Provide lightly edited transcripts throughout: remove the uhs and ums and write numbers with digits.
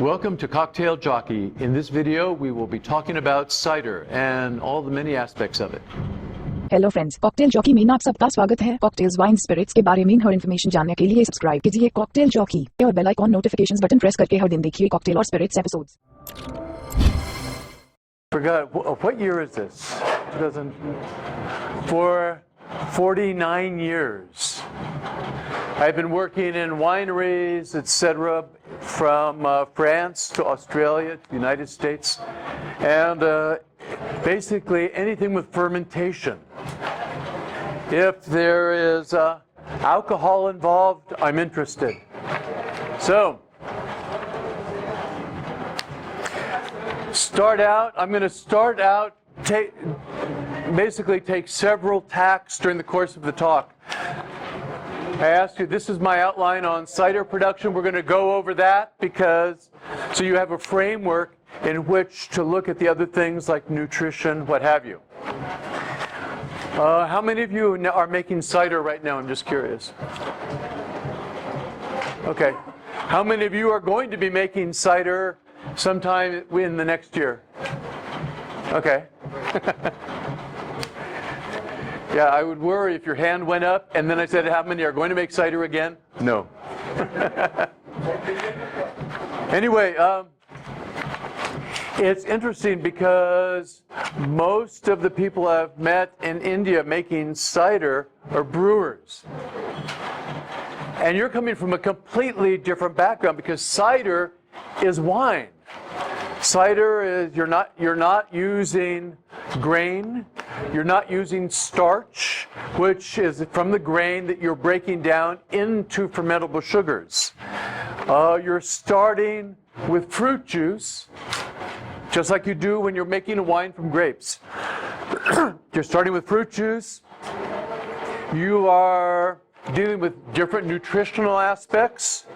Welcome to Cocktail Jockey. In this video, we will be talking about cider and all the many aspects of it. Hello friends, cocktail jockey में आप सबका स्वागत है। Cocktails wine spirits के बारे में हर information जानने के लिए सब्सक्राइब कीजिए कॉकटेल जॉकी और bell icon notifications button press करके हर दिन देखिए कॉकटेल और spirits episodes. Forgot, what year is this? 2000. For 49 years. I've been working in wineries, etc., from France to Australia to the United States, and basically anything with fermentation. If there is alcohol involved, I'm interested. So, I'm going to start out, basically take several tacks during the course of the talk. I asked you, this is my outline on cider production. We're going to go over that so you have a framework in which to look at the other things like nutrition, what have you. How many of you are making cider right now? I'm just curious. Okay. How many of you are going to be making cider sometime in the next year? Okay. Yeah, I would worry if your hand went up and then I said, how many are going to make cider again? No. Anyway, it's interesting because most of the people I've met in India making cider are brewers. And you're coming from a completely different background because cider is wine. Cider is, you're not using grain, you're not using starch, which is from the grain that you're breaking down into fermentable sugars. You're starting with fruit juice, just like you do when you're making a wine from grapes. You're starting with fruit juice. You are dealing with different nutritional aspects.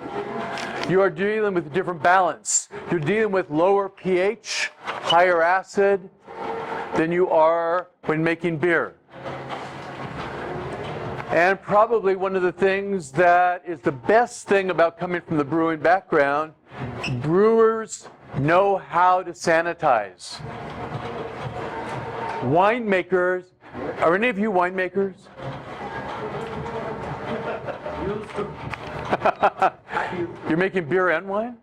You are dealing with different balance. You're dealing with lower pH, higher acid than you are when making beer. And probably one of the things that is the best thing about coming from the brewing background, brewers know how to sanitize. Winemakers, are any of you winemakers? You're making beer and wine?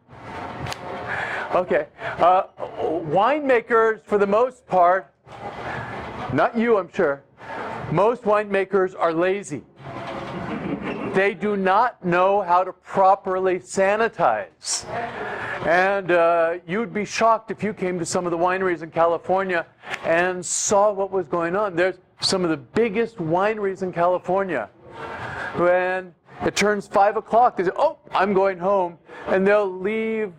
Okay. Winemakers, for the most part, not you, I'm sure, most winemakers are lazy. They do not know how to properly sanitize. And you'd be shocked if you came to some of the wineries in California and saw what was going on. There's some of the biggest wineries in California. When it turns 5 o'clock, they say, oh, I'm going home. And they'll leave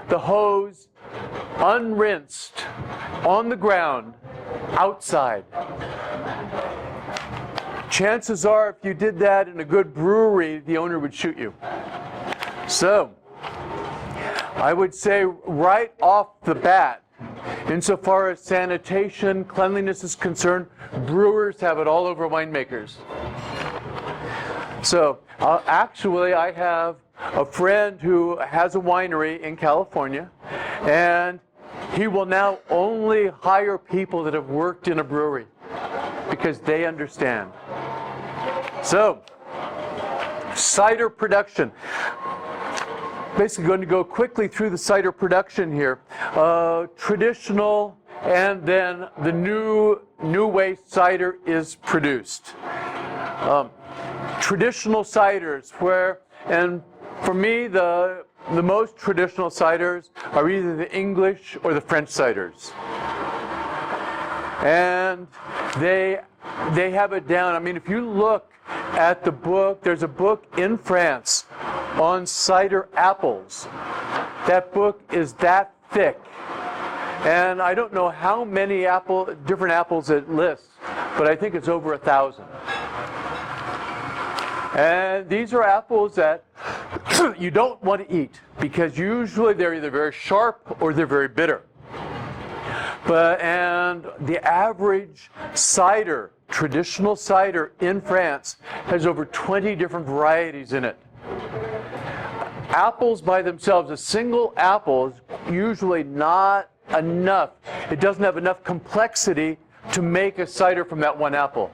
the hose unrinsed on the ground outside. Chances are, if you did that in a good brewery, the owner would shoot you. So, I would say right off the bat, insofar as sanitation, cleanliness is concerned, brewers have it all over winemakers. So, actually, I have a friend who has a winery in California, and he will now only hire people that have worked in a brewery because they understand. So, cider production. Basically going to go quickly through the cider production here. Traditional and then the new way cider is produced. Traditional ciders and for me the most traditional ciders are either the English or the French ciders. And they have it down. I mean, if you look at the book, there's a book in France on cider apples. That book is that thick. And I don't know how many different apples it lists, but I think it's over 1,000. And these are apples that you don't want to eat because usually they're either very sharp or they're very bitter. And the average cider, traditional cider in France, has over 20 different varieties in it. apples by themselves, a single apple is usually not enough. It doesn't have enough complexity to make a cider from that one apple.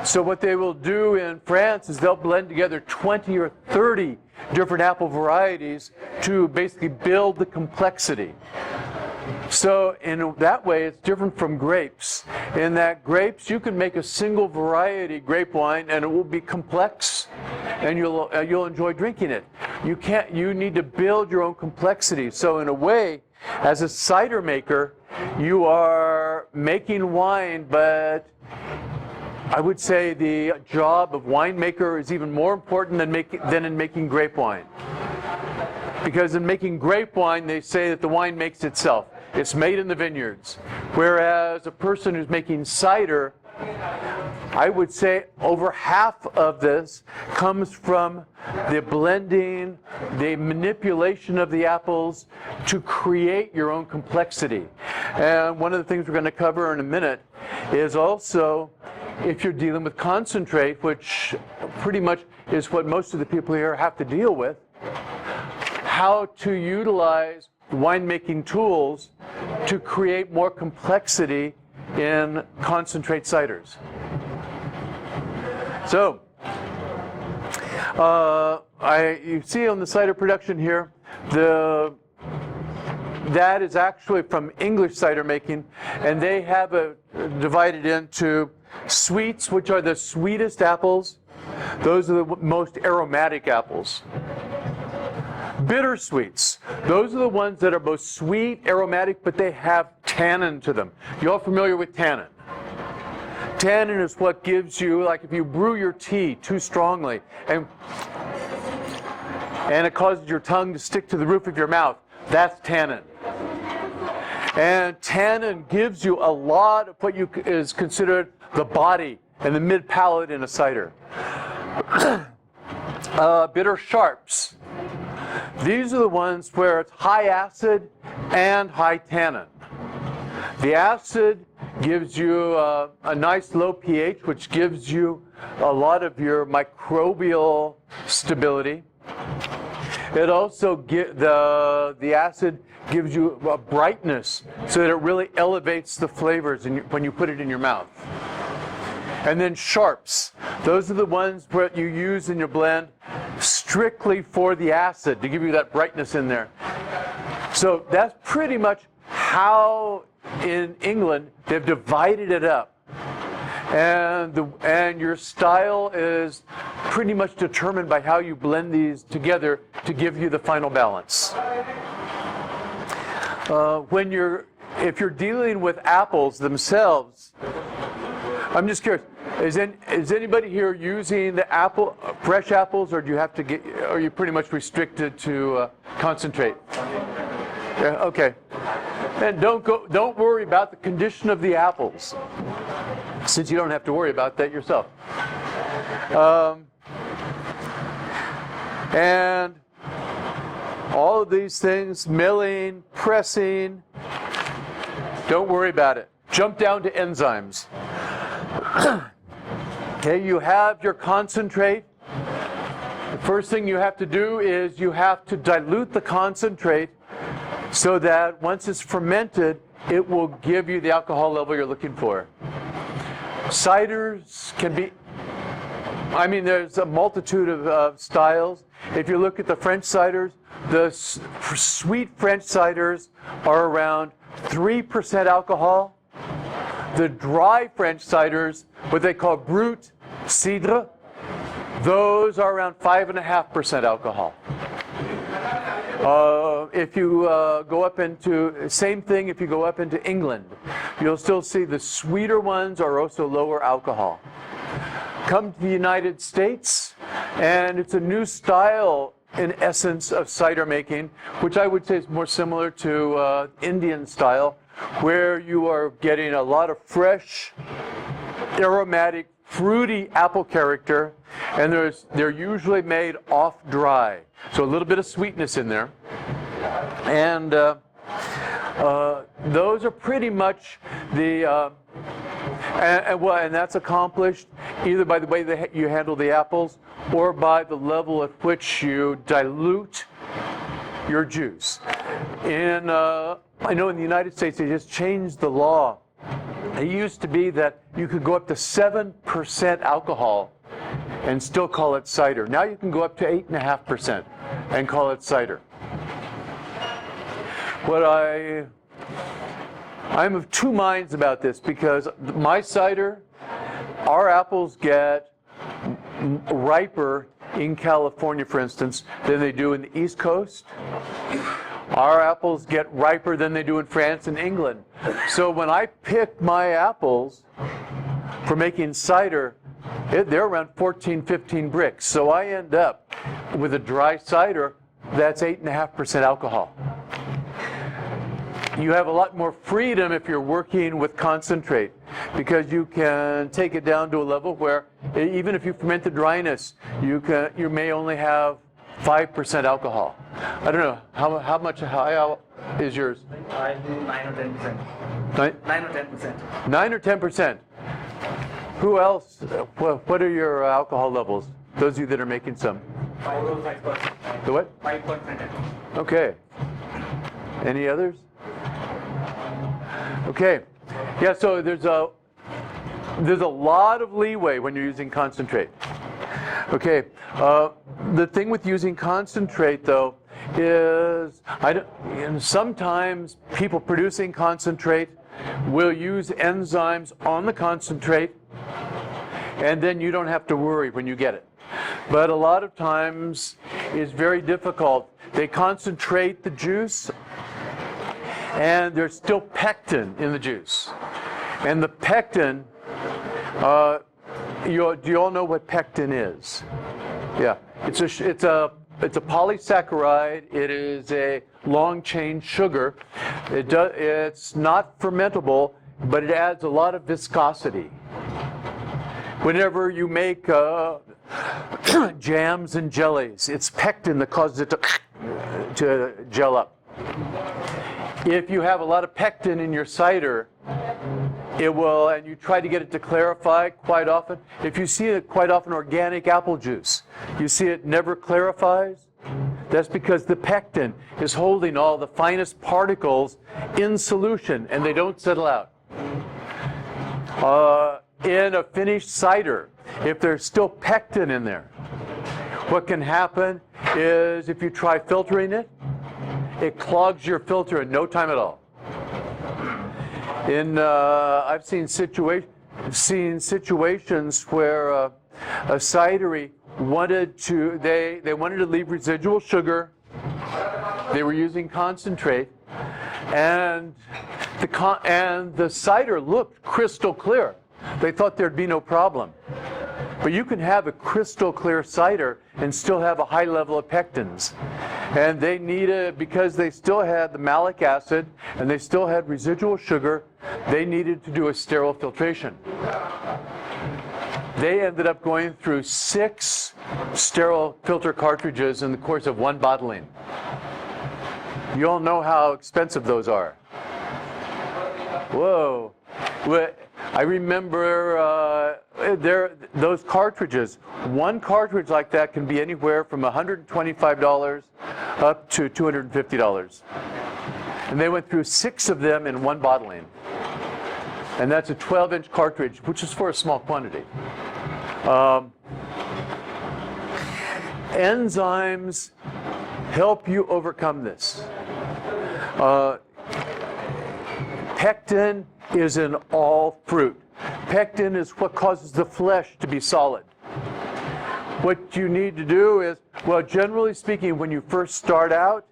So what they will do in France is they'll blend together 20 or 30 different apple varieties to basically build the complexity. So in that way, it's different from grapes. In that grapes, you can make a single variety grape wine and it will be complex and you'll enjoy drinking it. You need to build your own complexity. So in a way, as a cider maker, you are making wine, but I would say the job of winemaker is even more important than in making grape wine. Because in making grape wine, they say that the wine makes itself. It's made in the vineyards. Whereas a person who's making cider, I would say over half of this comes from the blending, the manipulation of the apples to create your own complexity. And one of the things we're going to cover in a minute is also if you're dealing with concentrate, which pretty much is what most of the people here have to deal with, how to utilize winemaking tools to create more complexity in concentrate ciders. So, you see on the cider production here, that is actually from English cider making, and they have it divided into sweets, which are the sweetest apples. Those are the most aromatic apples. Bitter sweets, those are the ones that are both sweet, aromatic, but they have tannin to them. You all familiar with tannin? Tannin is what gives you, like if you brew your tea too strongly and it causes your tongue to stick to the roof of your mouth, that's tannin. And tannin gives you a lot of what is considered the body and the mid-palate in a cider. Bitter sharps. These are the ones where it's high acid and high tannin. The acid gives you a nice low pH, which gives you a lot of your microbial stability. It also the acid gives you a brightness so that it really elevates the flavors when you put it in your mouth. And then sharps. Those are the ones that you use in your blend strictly for the acid to give you that brightness in there. So that's pretty much how in England they've divided it up. And your style is pretty much determined by how you blend these together to give you the final balance. If you're dealing with apples themselves, I'm just curious, is anybody here using the fresh apples, or do you have to are you pretty much restricted to concentrate? Yeah, okay. And don't worry about the condition of the apples, since you don't have to worry about that yourself. And all of these things, milling, pressing, don't worry about it. Jump down to enzymes. Okay, you have your concentrate. The first thing you have to do is you have to dilute the concentrate so that once it's fermented, it will give you the alcohol level you're looking for. Ciders can be, there's a multitude of styles. If you look at the French ciders, the sweet French ciders are around 3% alcohol. The dry French ciders, what they call brut cidre, those are around 5.5% alcohol. If you go up into, same thing if you go up into England, you'll still see the sweeter ones are also lower alcohol. Come to the United States, and it's a new style in essence of cider making, which I would say is more similar to Indian style, where you are getting a lot of fresh, aromatic, fruity apple character, and they're usually made off dry. So a little bit of sweetness in there. And those are pretty much the, and that's accomplished either by the way that you handle the apples or by the level at which you dilute your juice. I know in the United States they just changed the law. It used to be that you could go up to 7% alcohol and still call it cider. Now you can go up to 8.5% and call it cider. I'm of two minds about this, because my cider, our apples get riper in California, for instance, than they do in the East Coast. Our apples get riper than they do in France and England. So when I pick my apples for making cider, they're around 14, 15 bricks. So I end up with a dry cider that's 8.5% alcohol. You have a lot more freedom if you're working with concentrate, because you can take it down to a level where even if you ferment the dryness, you may only have 5% alcohol. I don't know, how much high is yours? I do 9 or 10%. 9 or 10%. 9 or 10%. Who else? What are your alcohol levels? Those of you that are making some. 5%. The what? 5%. Okay. Any others? Okay. Yeah, so there's a lot of leeway when you're using concentrate. Okay. The thing with using concentrate, though, is and sometimes people producing concentrate will use enzymes on the concentrate, and then you don't have to worry when you get it. But a lot of times it's very difficult. They concentrate the juice, and there's still pectin in the juice. And the pectin, do you all know what pectin is? Yeah, it's a polysaccharide. It is a long-chain sugar. It's not fermentable, but it adds a lot of viscosity. Whenever you make jams and jellies, it's pectin that causes it to gel up. If you have a lot of pectin in your cider, it will, and you try to get it to clarify quite often. If you see it quite often, organic apple juice, you see it never clarifies. That's because the pectin is holding all the finest particles in solution, and they don't settle out. In a finished cider, if there's still pectin in there, what can happen is if you try filtering it, it clogs your filter in no time at all. I've seen situations where a cidery wanted to leave residual sugar. They were using concentrate, and the cider looked crystal clear. They thought there'd be no problem. But you can have a crystal clear cider and still have a high level of pectins. And they needed, because they still had the malic acid and they still had residual sugar, they needed to do a sterile filtration. They ended up going through 6 sterile filter cartridges in the course of 1 bottling. You all know how expensive those are. Whoa. I remember those cartridges. 1 cartridge like that can be anywhere from $125 up to $250. And they went through 6 of them in 1 bottling. And that's a 12-inch cartridge, which is for a small quantity. Enzymes help you overcome this. Pectin is in all fruit. Pectin is what causes the flesh to be solid. What you need to do is, well, generally speaking, when you first start out,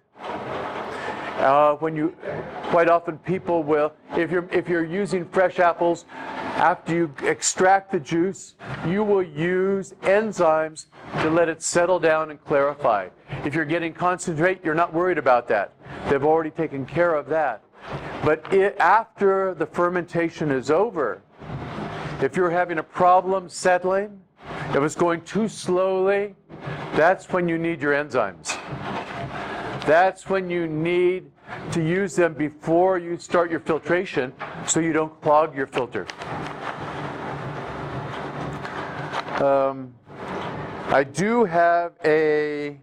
quite often people will, if you're using fresh apples, after you extract the juice, you will use enzymes to let it settle down and clarify. If you're getting concentrate, you're not worried about that. They've already taken care of that. But after the fermentation is over, if you're having a problem settling, if it's going too slowly, that's when you need your enzymes. That's when you need to use them before you start your filtration so you don't clog your filter. I do have a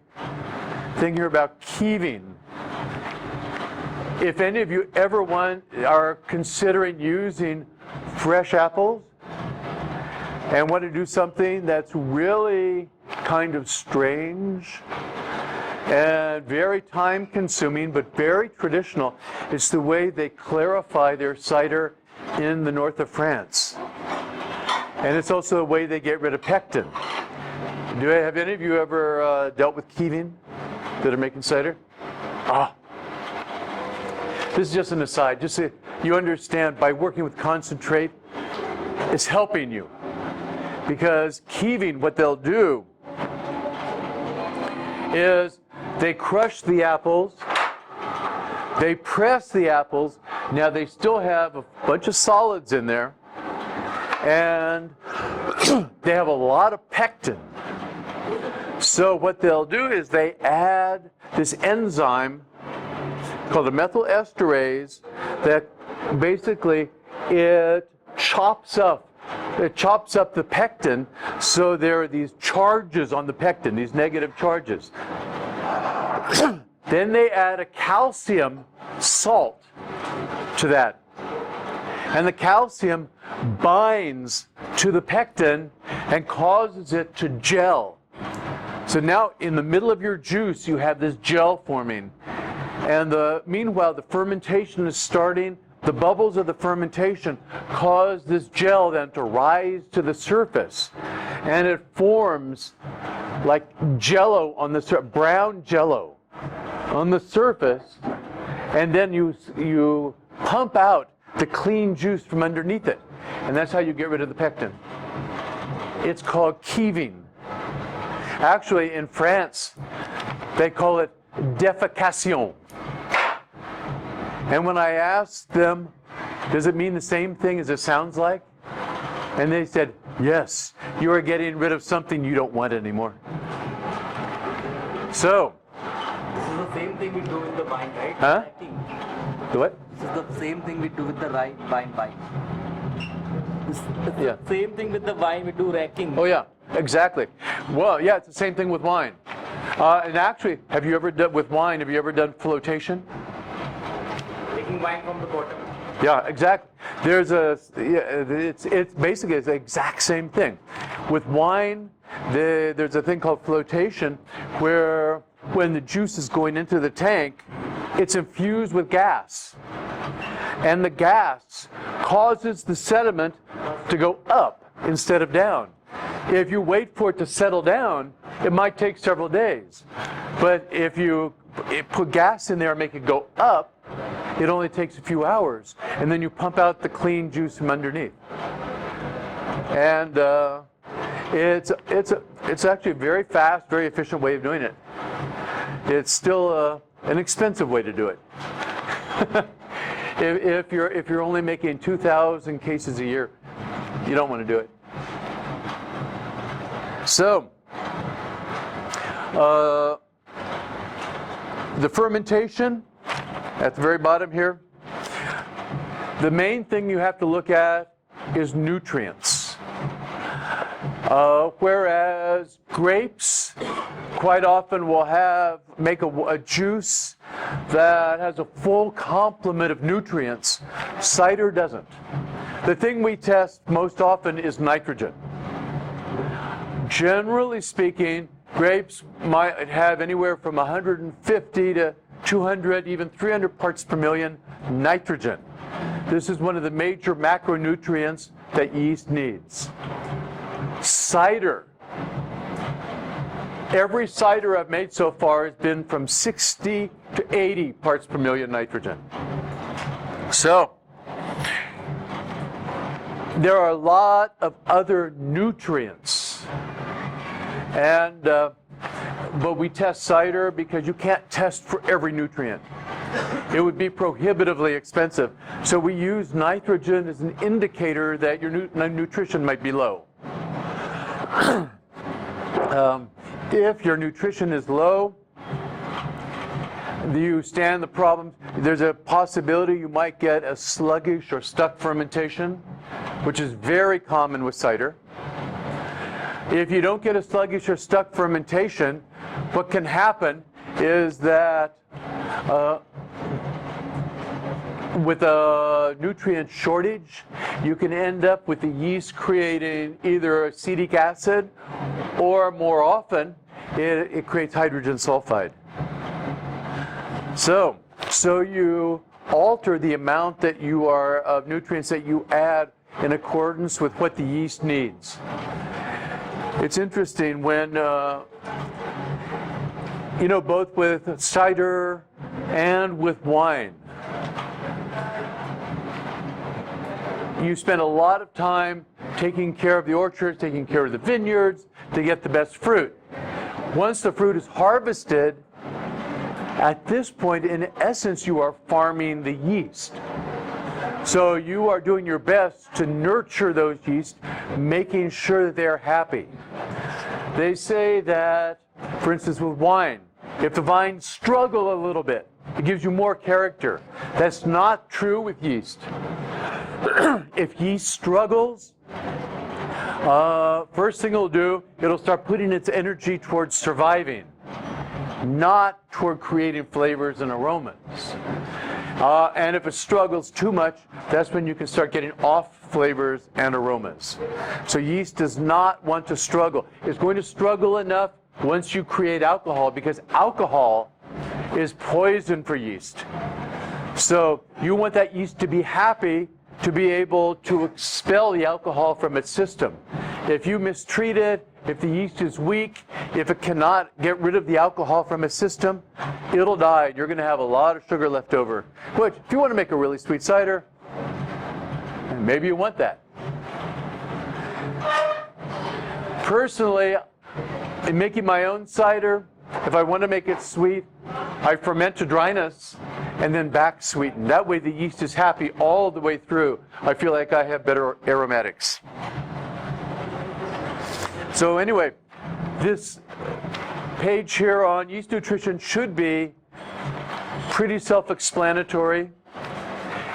thing here about keeving. if any of you ever are considering using fresh apples and want to do something that's really kind of strange and very time consuming but very traditional, it's the way they clarify their cider in the north of France. And it's also the way they get rid of pectin. Have any of you ever dealt with Kieving that are making cider? This is just an aside, just so you understand, by working with concentrate, it's helping you. Because Kieving, what they'll do is they crush the apples, they press the apples, now they still have a bunch of solids in there, and they have a lot of pectin. So what they'll do is they add this enzyme called a methyl esterase that basically it chops up the pectin, so there are these charges on the pectin, these negative charges. Then they add a calcium salt to that. And the calcium binds to the pectin and causes it to gel. So now in the middle of your juice, you have this gel forming. And meanwhile, the fermentation is starting. The bubbles of the fermentation cause this gel then to rise to the surface. And it forms like jello on the surface, brown jello on the surface. And then you pump out the clean juice from underneath it. And that's how you get rid of the pectin. It's called Kieving. Actually, in France, they call it defecation. And when I asked them, does it mean the same thing as it sounds like? And they said, yes, you are getting rid of something you don't want anymore. So. This is the same thing we do with the wine, right? Huh? The what? This is the same thing we do with the wine. It's the same thing with the wine, we do racking. Oh yeah, exactly. Well, yeah, it's the same thing with wine. And actually, have you ever done flotation? Taking wine from the bottom. Yeah, exactly. It's basically it's the exact same thing. With wine, there's a thing called flotation, where when the juice is going into the tank, it's infused with gas. And the gas causes the sediment to go up instead of down. If you wait for it to settle down, it might take several days. But if you put gas in there and make it go up, it only takes a few hours. And then you pump out the clean juice from underneath. And it's actually a very fast, very efficient way of doing it. It's still an expensive way to do it. If you're only making 2,000 cases a year, you don't want to do it. So, the fermentation at the very bottom here, the main thing you have to look at is nutrients. Whereas grapes quite often will make a juice that has a full complement of nutrients, cider doesn't. The thing we test most often is nitrogen. Generally speaking, grapes might have anywhere from 150 to 200, even 300 parts per million nitrogen. This is one of the major macronutrients that yeast needs. Cider. Every cider I've made so far has been from 60 to 80 parts per million nitrogen. So, there are a lot of other nutrients. And but we test cider because you can't test for every nutrient. It would be prohibitively expensive. So we use nitrogen as an indicator that your nutrition might be low. If your nutrition is low, you stand the problem. There's a possibility you might get a sluggish or stuck fermentation, which is very common with cider. If you don't get a sluggish or stuck fermentation, what can happen is that with a nutrient shortage, you can end up with the yeast creating either acetic acid, or more often, it creates hydrogen sulfide. So you alter the amount that you are of nutrients that you add in accordance with what the yeast needs. It's interesting when, both with cider and with wine, you spend a lot of time taking care of the orchards, taking care of the vineyards to get the best fruit. Once the fruit is harvested, at this point, in essence, you are farming the yeast. So you are doing your best to nurture those yeast, making sure that they're happy. They say that, for instance, with wine, if the vines struggle a little bit, it gives you more character. That's not true with yeast. If yeast struggles, first thing it'll do, it'll start putting its energy towards surviving, not toward creating flavors and aromas. And if it struggles too much, that's when you can start getting off flavors and aromas. So yeast does not want to struggle. It's going to struggle enough once you create alcohol, because alcohol is poison for yeast. So you want that yeast to be happy, to be able to expel the alcohol from its system. If you mistreat it, if the yeast is weak, if it cannot get rid of the alcohol from its system, it'll die. You're going to have a lot of sugar left over. Which, if you want to make a really sweet cider, maybe you want that. Personally, in making my own cider, if I want to make it sweet, I ferment to dryness and then back sweeten. That way the yeast is happy all the way through. I feel like I have better aromatics. So anyway, this page here on yeast nutrition should be pretty self-explanatory.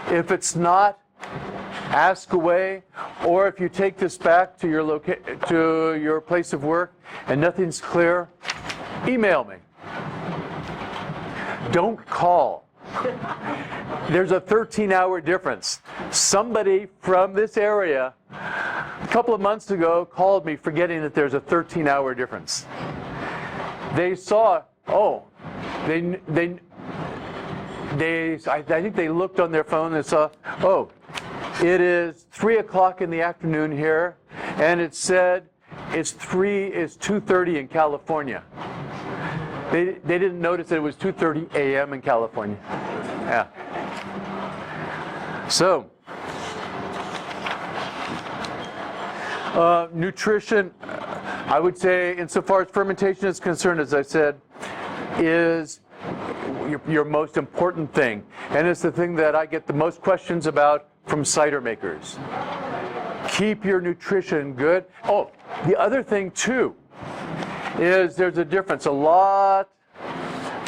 If it's not, ask away, or if you take this back to your place of work and nothing's clear, email me. Don't call. There's a 13-hour difference. They from this area a couple of months ago called me forgetting that there's a 13-hour difference. They saw, I think they looked on their phone and saw, it is 3 o'clock in the afternoon here, and it said it's 2:30 in California. They didn't notice that it was 2:30 a.m. in California. Yeah. So, nutrition, I would say, insofar as fermentation is concerned, as I said, is your most important thing. And it's the thing that I get the most questions about from cider makers. Keep your nutrition good. Oh, the other thing too is there's a difference. A lot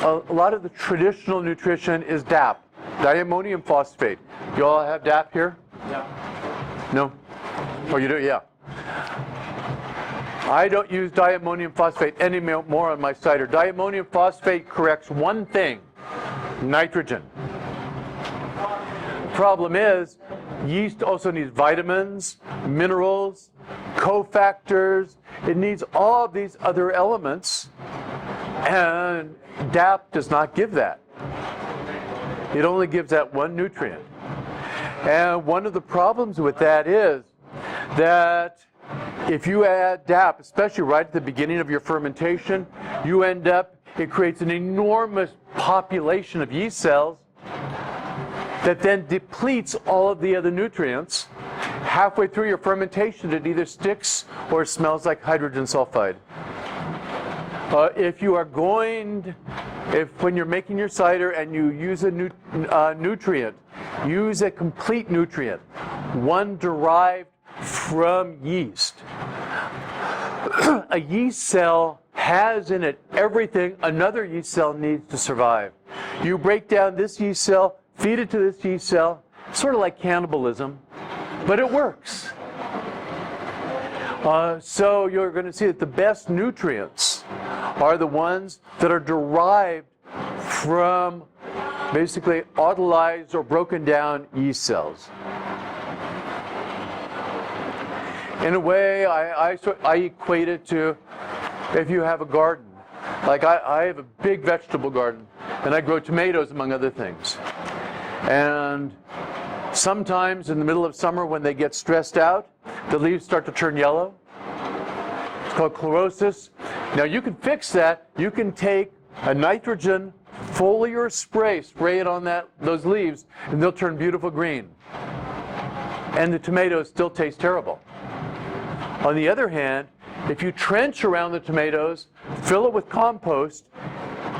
of the traditional nutrition is DAP, Diammonium Phosphate. You all have DAP here? Yeah. No? Oh, you do? Yeah. I don't use diammonium phosphate anymore on my cider. Diammonium phosphate corrects one thing: nitrogen. The problem is, yeast also needs vitamins, minerals, cofactors. It needs all of these other elements, and DAP does not give that. It only gives that one nutrient. And one of the problems with that is that if you add DAP, especially right at the beginning of your fermentation, it creates an enormous population of yeast cells that then depletes all of the other nutrients. Halfway through your fermentation, it either sticks or smells like hydrogen sulfide. When you're making your cider and you use a nutrient, use a complete nutrient, one derived from yeast. A yeast cell has in it everything another yeast cell needs to survive. You break down this yeast cell, feed it to this yeast cell, sort of like cannibalism, but it works. So you're going to see that the best nutrients are the ones that are derived from basically autolyzed or broken down yeast cells. In a way, I equate it to if you have a garden. Like I have a big vegetable garden, and I grow tomatoes among other things. And sometimes in the middle of summer when they get stressed out, the leaves start to turn yellow. It's called chlorosis. Now you can fix that. You can take a nitrogen foliar spray it on those leaves, and they'll turn beautiful green. And the tomatoes still taste terrible. On the other hand, if you trench around the tomatoes, fill it with compost,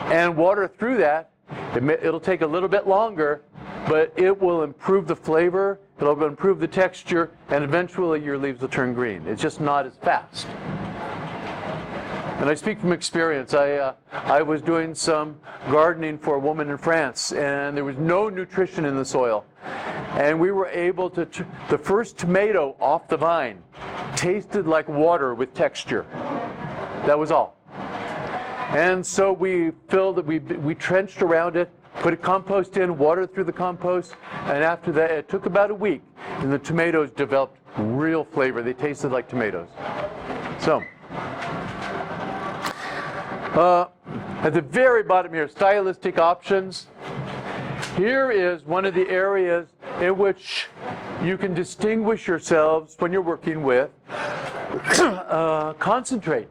and water through that, it'll take a little bit longer, but it will improve the flavor, it'll improve the texture, and eventually your leaves will turn green. It's just not as fast. And I speak from experience. I was doing some gardening for a woman in France, and there was no nutrition in the soil. And we were able to, the first tomato off the vine tasted like water with texture. That was all. And so we filled it, we trenched around it, put compost in, watered through the compost, and after that, it took about a week, and the tomatoes developed real flavor. They tasted like tomatoes. So, at the very bottom here, stylistic options. Here is one of the areas in which you can distinguish yourselves when you're working with concentrate.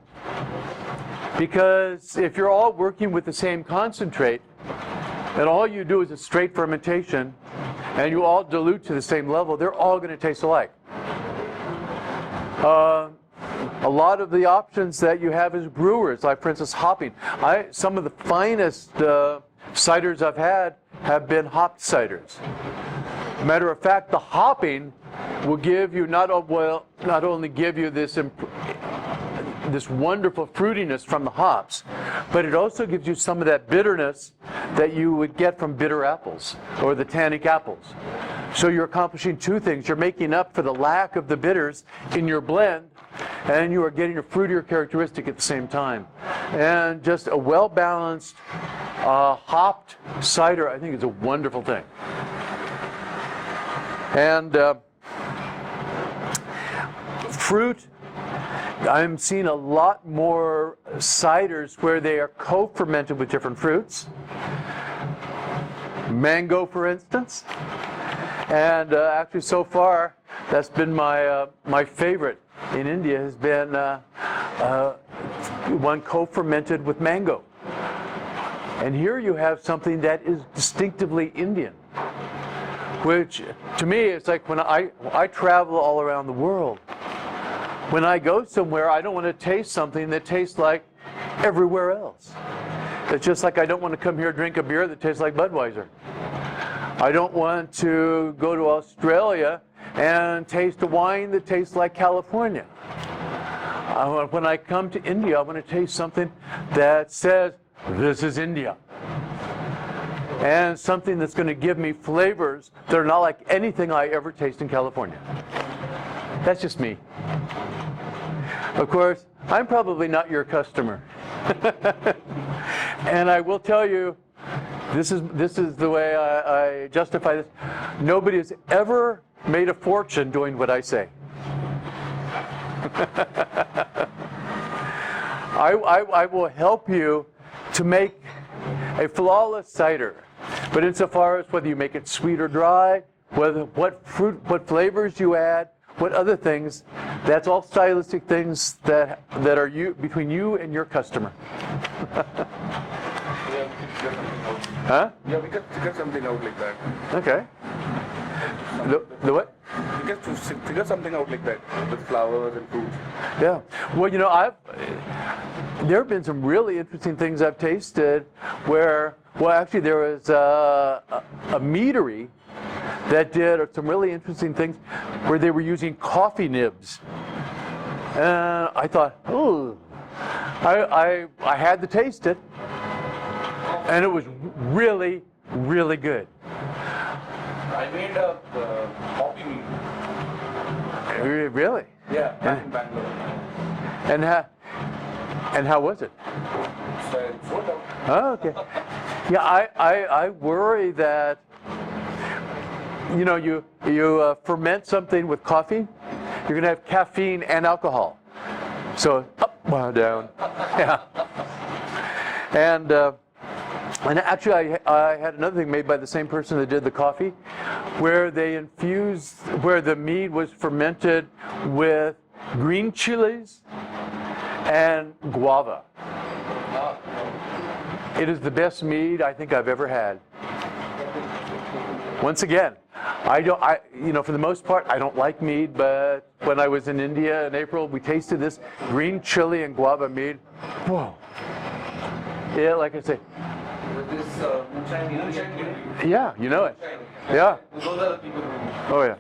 Because if you're all working with the same concentrate, and all you do is a straight fermentation, and you all dilute to the same level, they're all going to taste alike. A lot of the options that you have as brewers, like for instance hopping. Some of the finest ciders I've had have been hopped ciders. Matter of fact, the hopping will give you not only give you this wonderful fruitiness from the hops, but it also gives you some of that bitterness that you would get from bitter apples or the tannic apples. So you're accomplishing two things. You're making up for the lack of the bitters in your blend, and you are getting a fruitier characteristic at the same time. And just a well-balanced hopped cider, I think, is a wonderful thing. And fruit, I'm seeing a lot more ciders where they are co-fermented with different fruits. Mango, for instance. And actually, so far, that's been my favorite in India, has been one co-fermented with mango. And here you have something that is distinctively Indian, which to me, it's like when I travel all around the world. When I go somewhere, I don't want to taste something that tastes like everywhere else. It's just like I don't want to come here and drink a beer that tastes like Budweiser. I don't want to go to Australia and taste a wine that tastes like California. When I come to India, I want to taste something that says, this is India. And something that's going to give me flavors that are not like anything I ever taste in California. That's just me. Of course, I'm probably not your customer. And I will tell you, this is the way I justify this. Nobody has ever made a fortune doing what I say. I will help you to make a flawless cider. But insofar as whether you make it sweet or dry, what flavors you add, what other things, that's all stylistic things that are between you and your customer. Huh? Yeah, we can figure something out like that. Okay. The what? We can figure something out like that with flowers and fruits. Yeah. Well, you know, there have been some really interesting things I've tasted where, well, actually there was a meadery that did some really interesting things where they were using coffee nibs. And I thought, oh, I had to taste it, and it was really, really good. I made a coffee mead. Really? Yeah, back in Bangalore. And how was it? So, Oh, okay. Yeah, I worry that, you know, you ferment something with coffee, you're going to have caffeine and alcohol. So up, down. Yeah. And actually, I had another thing made by the same person that did the coffee, where they infused, where the mead was fermented with green chilies and guava. It is the best mead I think I've ever had. Once again, for the most part, I don't like mead, but when I was in India in April, we tasted this green chili and guava mead. Whoa. Yeah, like I say. With this moonshine, yeah, you know it. Yeah. those are the people who. Oh, yeah.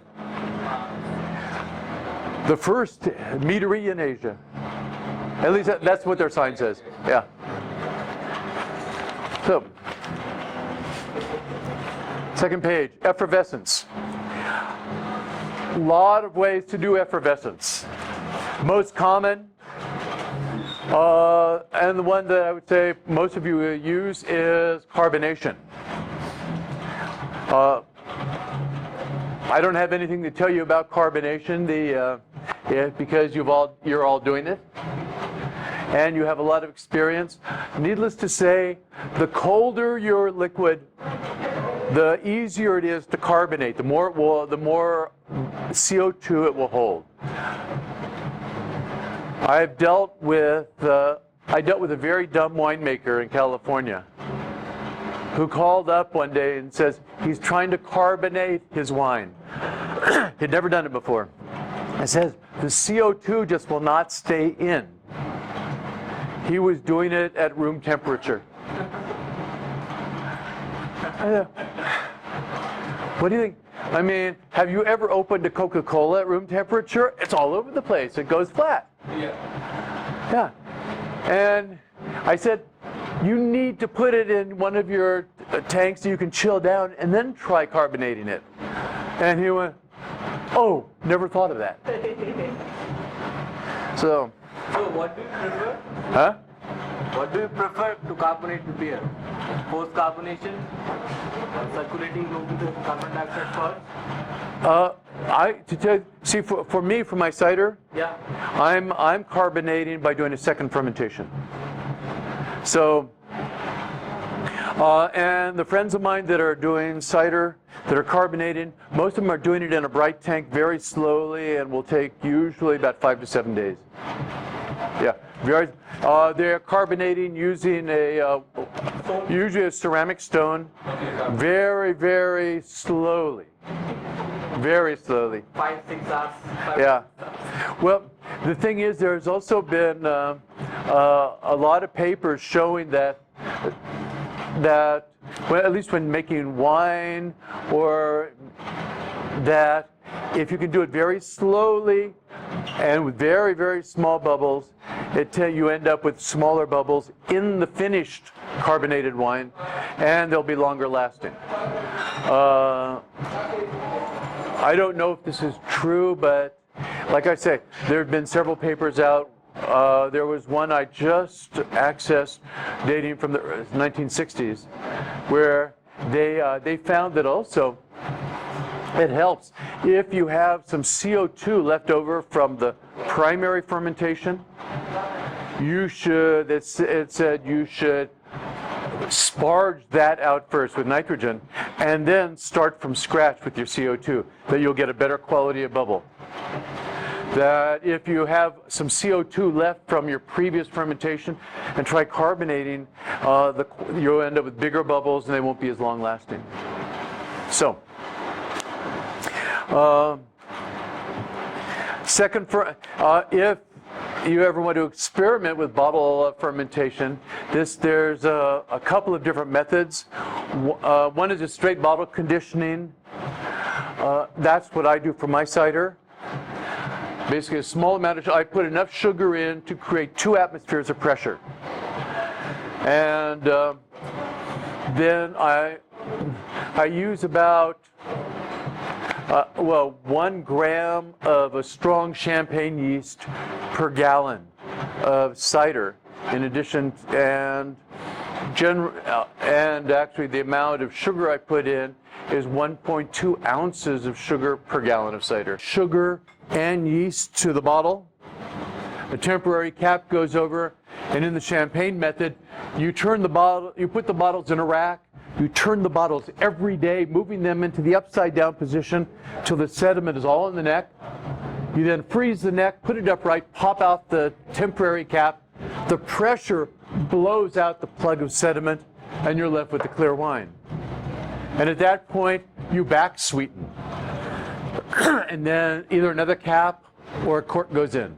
The first meadery in Asia. At least that's what their sign says. Yeah. So, second page, effervescence. A lot of ways to do effervescence. Most common, and the one that I would say most of you use is carbonation. I don't have anything to tell you about carbonation because you're all doing it. And you have a lot of experience. Needless to say, the colder your liquid, the easier it is to carbonate. The more CO2 it will hold. I dealt with a very dumb winemaker in California who called up one day and says he's trying to carbonate his wine. He'd never done it before. It says the CO2 just will not stay in. He was doing it at room temperature. What do you think? I mean, have you ever opened a Coca-Cola at room temperature? It's all over the place. It goes flat. Yeah. And I said, you need to put it in one of your tanks so you can chill down and then try carbonating it. And he went, oh, never thought of that. So what do you prefer? Huh? What do you prefer to carbonate the beer? Post-carbonation? Circulating with the carbon dioxide first? For me, for my cider, Yeah. I'm carbonating by doing a second fermentation. So, and the friends of mine that are doing cider, that are carbonating, most of them are doing it in a bright tank very slowly and will take usually about 5 to 7 days. Yeah, they're carbonating using usually a ceramic stone, very, very slowly. Very slowly. 5-6 hours. Yeah. Well, the thing is, there's also been a lot of papers showing that well, at least when making wine, or that if you can do it very slowly and with very, very small bubbles, you end up with smaller bubbles in the finished carbonated wine, and they'll be longer lasting. I don't know if this is true, but like I say, there have been several papers out. There was one I just accessed dating from the 1960s where they found that also it helps if you have some CO2 left over from the primary fermentation. It said you should sparge that out first with nitrogen and then start from scratch with your CO2, that you'll get a better quality of bubble. That if you have some CO2 left from your previous fermentation and try carbonating, you'll end up with bigger bubbles and they won't be as long lasting. So, if you ever want to experiment with bottle fermentation, there's a couple of different methods. One is a straight bottle conditioning. That's what I do for my cider. Basically, a small amount I put enough sugar in to create 2 atmospheres of pressure. And then I use about 1 gram of a strong champagne yeast per gallon of cider. In addition, and and actually the amount of sugar I put in is 1.2 ounces of sugar per gallon of cider. Sugar and yeast to the bottle. A temporary cap goes over, and in the champagne method, you turn the bottle, you put the bottles in a rack, you turn the bottles every day, moving them into the upside down position till the sediment is all in the neck. You then freeze the neck, put it upright, pop out the temporary cap. The pressure blows out the plug of sediment, and you're left with the clear wine. And at that point, you back sweeten. And then either another cap or a cork goes in.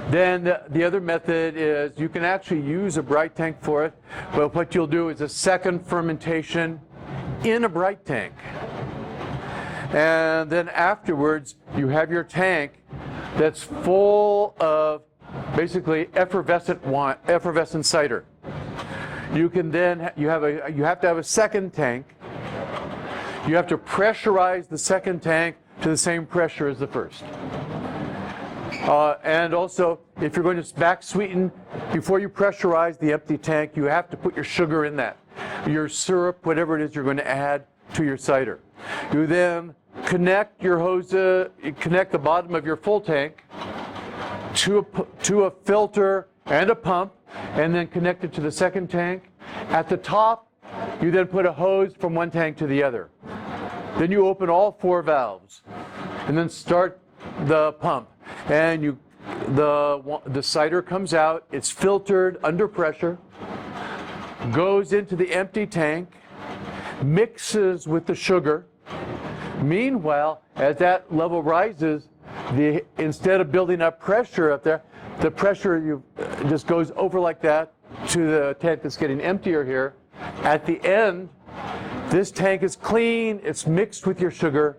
Then the other method is you can actually use a bright tank for it, but what you'll do is a second fermentation in a bright tank. And then afterwards, you have your tank that's full of basically effervescent cider. You can then, you have to have a second tank. You have to pressurize the second tank to the same pressure as the first. And also, if you're going to back sweeten, before you pressurize the empty tank, you have to put your sugar in that. Your syrup, whatever it is you're going to add to your cider. You then connect your hose, connect the bottom of your full tank to a filter and a pump, and then connect it to the second tank. At the top, you then put a hose from one tank to the other. Then you open all 4 valves, and then start the pump. And the cider comes out, it's filtered under pressure, goes into the empty tank, mixes with the sugar. Meanwhile, as that level rises, instead of building up pressure up there, the pressure just goes over like that to the tank that's getting emptier here. At the end, this tank is clean, it's mixed with your sugar.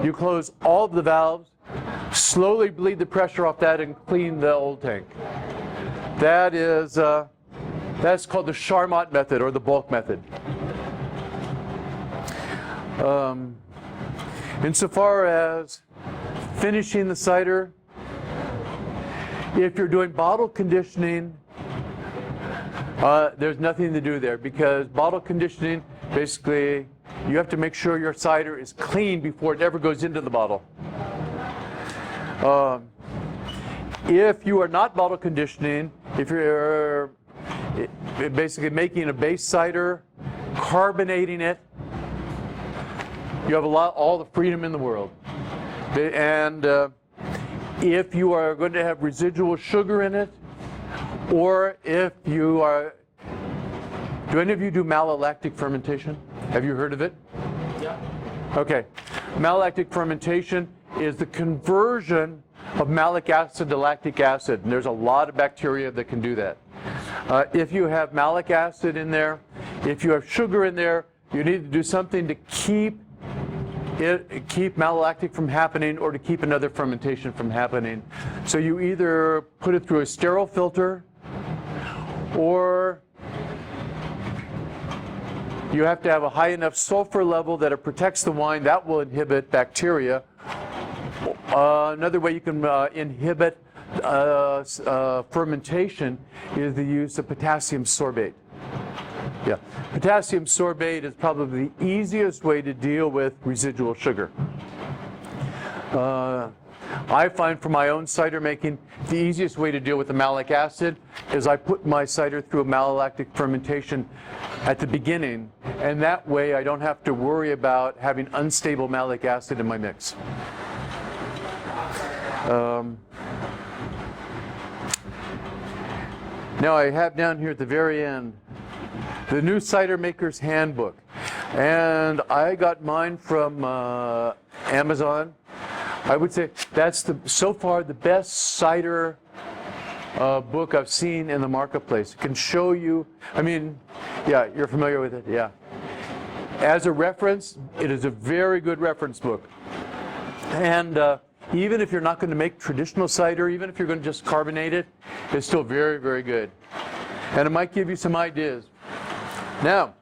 You close all of the valves, slowly bleed the pressure off that, and clean the old tank. That's called the Charmat method, or the bulk method. Insofar as finishing the cider, if you're doing bottle conditioning, there's nothing to do there, because bottle conditioning, basically, you have to make sure your cider is clean before it ever goes into the bottle. If you are not bottle conditioning, if you're basically making a base cider, carbonating it, you have all the freedom in the world. And if you are going to have residual sugar in it, or if you are, do any of you do malolactic fermentation? Have you heard of it? Yeah. Okay. Malolactic fermentation is the conversion of malic acid to lactic acid, and there's a lot of bacteria that can do that. If you have malic acid in there, if you have sugar in there, you need to do something to keep malolactic from happening, or to keep another fermentation from happening. So you either put it through a sterile filter, or you have to have a high enough sulfur level that it protects the wine. That will inhibit bacteria. Another way you can inhibit fermentation is the use of potassium sorbate. Yeah, potassium sorbate is probably the easiest way to deal with residual sugar. I find for my own cider making, the easiest way to deal with the malic acid is I put my cider through a malolactic fermentation at the beginning, and that way I don't have to worry about having unstable malic acid in my mix. Now I have down here at the very end the new cider maker's handbook, and I got mine from Amazon. I would say that's so far the best cider book I've seen in the marketplace. It can show you, I mean, yeah, you're familiar with it, yeah. As a reference, it is a very good reference book. And even if you're not going to make traditional cider, even if you're going to just carbonate it, it's still very, very good. And it might give you some ideas. Now,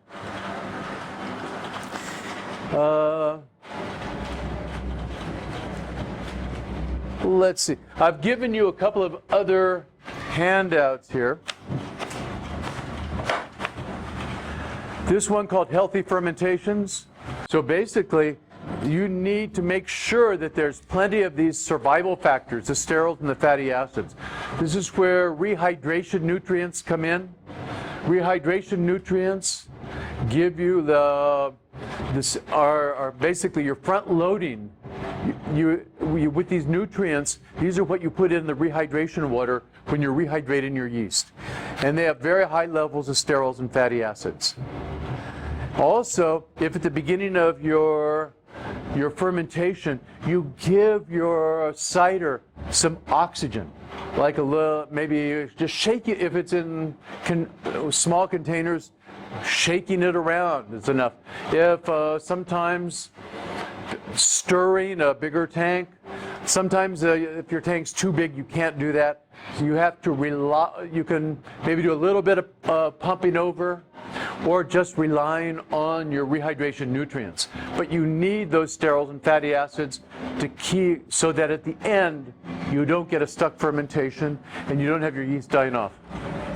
let's see. I've given you a couple of other handouts here. This one called Healthy Fermentations. So basically, you need to make sure that there's plenty of these survival factors, the sterols and the fatty acids. This is where rehydration nutrients come in. Rehydration nutrients give you are basically your front loading. With these nutrients, these are what you put in the rehydration water when you're rehydrating your yeast. And they have very high levels of sterols and fatty acids. Also, if at the beginning of your fermentation, you give your cider some oxygen, like a little, maybe just shake it if it's in small containers, shaking it around is enough. If sometimes stirring a bigger tank, sometimes if your tank's too big, you can't do that. So you have to rely, you can maybe do a little bit of pumping over, or just relying on your rehydration nutrients. But you need those sterols and fatty acids to keep, so that at the end, you don't get a stuck fermentation and you don't have your yeast dying off.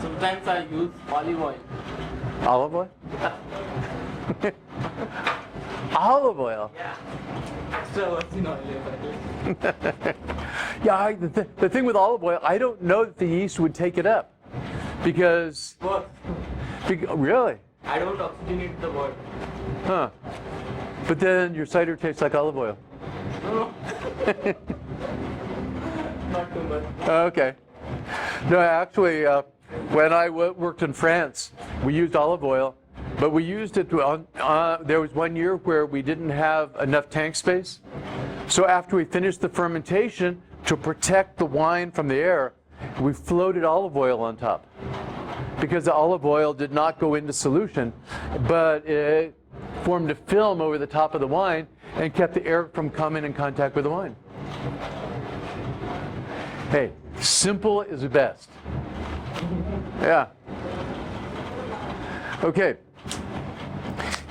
Sometimes I use olive oil. Olive oil? Olive oil? Yeah. Extra virgin olive oil. Yeah, the thing with olive oil, I don't know that the yeast would take it up. Because... Really? I don't oxygenate the water. Huh. But then your cider tastes like olive oil. No. Not too much. Okay. No, actually, when I worked in France, we used olive oil, but we used it there was one year where we didn't have enough tank space. So after we finished the fermentation, to protect the wine from the air, we floated olive oil on top. Because the olive oil did not go into solution, but it formed a film over the top of the wine and kept the air from coming in contact with the wine. Hey, simple is the best. Yeah. Okay.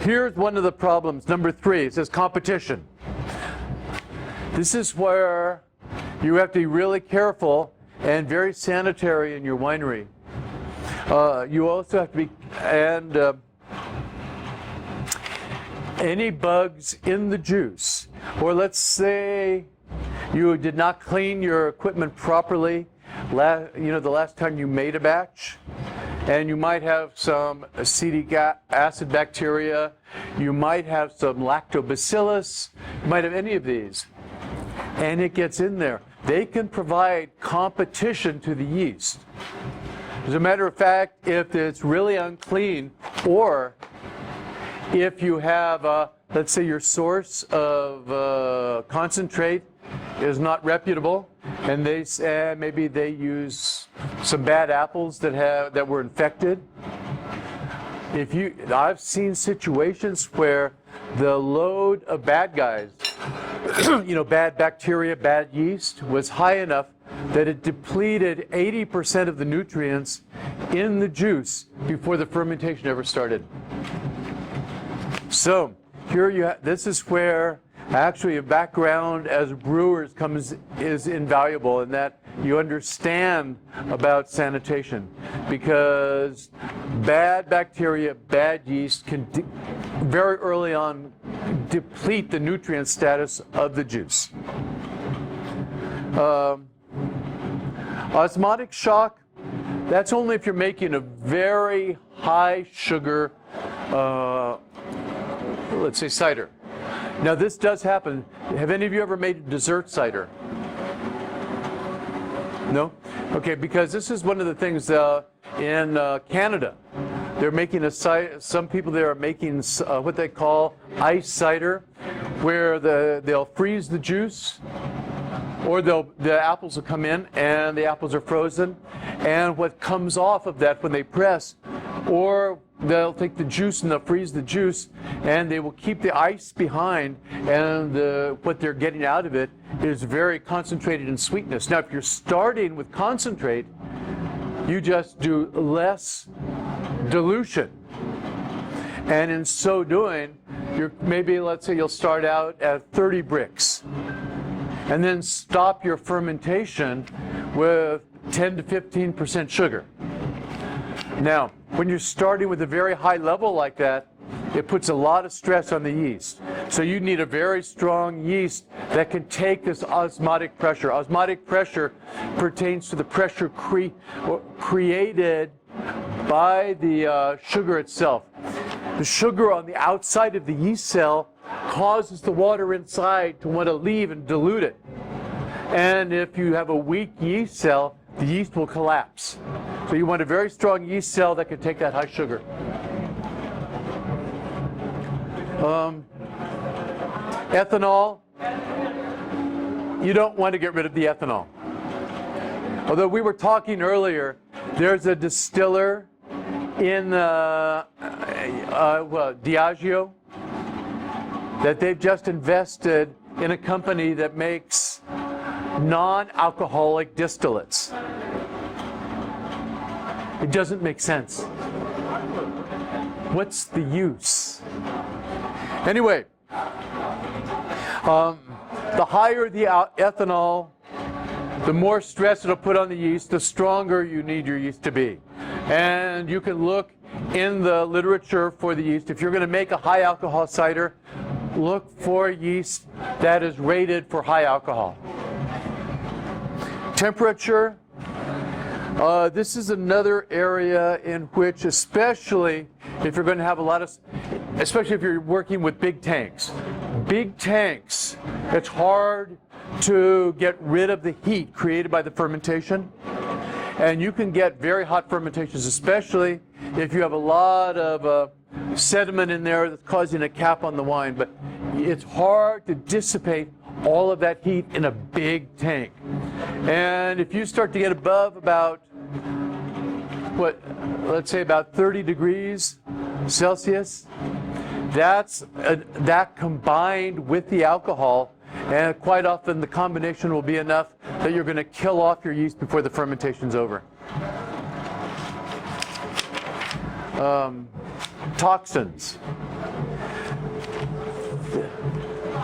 Here's one of the problems. Number 3, it says competition. This is where you have to be really careful and very sanitary in your winery. You also have to be, and any bugs in the juice, or let's say you did not clean your equipment properly, the last time you made a batch, and you might have some acetic acid bacteria, you might have some lactobacillus, you might have any of these, and it gets in there. They can provide competition to the yeast. As a matter of fact, if it's really unclean, or if you have, let's say your source of concentrate is not reputable, and maybe they use some bad apples that were infected. I've seen situations where the load of bad guys, bad bacteria, bad yeast, was high enough that it depleted 80% of the nutrients in the juice before the fermentation ever started. So here this is where actually a background as brewers is invaluable, in that you understand about sanitation, because bad bacteria, bad yeast can very early on deplete the nutrient status of the juice. Osmotic shock, that's only if you're making a very high sugar, let's say cider. Now this does happen. Have any of you ever made dessert cider? No? Okay, because this is one of the things in Canada. They're making some people there are making what they call ice cider, where they'll freeze the juice, or the apples will come in and the apples are frozen, and what comes off of that when they press, or they'll take the juice and they'll freeze the juice, and they will keep the ice behind, and what they're getting out of it is very concentrated in sweetness. Now, if you're starting with concentrate, you just do less dilution, and in so doing, maybe let's say you'll start out at 30 bricks, and then stop your fermentation with 10 to 15% sugar. Now, when you're starting with a very high level like that, it puts a lot of stress on the yeast. So you need a very strong yeast that can take this osmotic pressure. Osmotic pressure pertains to the pressure created by the sugar itself. The sugar on the outside of the yeast cell causes the water inside to want to leave and dilute it. And if you have a weak yeast cell, the yeast will collapse. So you want a very strong yeast cell that can take that high sugar. Ethanol, you don't want to get rid of the ethanol. Although we were talking earlier, there's a distiller in Diageo that they've just invested in a company that makes non-alcoholic distillates. It doesn't make sense. What's the use? Anyway, the higher the ethanol, the more stress it'll put on the yeast, the stronger you need your yeast to be. And you can look in the literature for the yeast. If you're going to make a high alcohol cider, look for yeast that is rated for high alcohol. Temperature. This is another area in which, especially if you're going to have a lot of, especially if you're working with big tanks. Big tanks, it's hard to get rid of the heat created by the fermentation. And you can get very hot fermentations, especially if you have a lot of sediment in there that's causing a cap on the wine. But it's hard to dissipate all of that heat in a big tank. And if you start to get above about, let's say about 30 degrees Celsius, that combined with the alcohol, and quite often the combination will be enough that you're going to kill off your yeast before the fermentation's over. Toxins.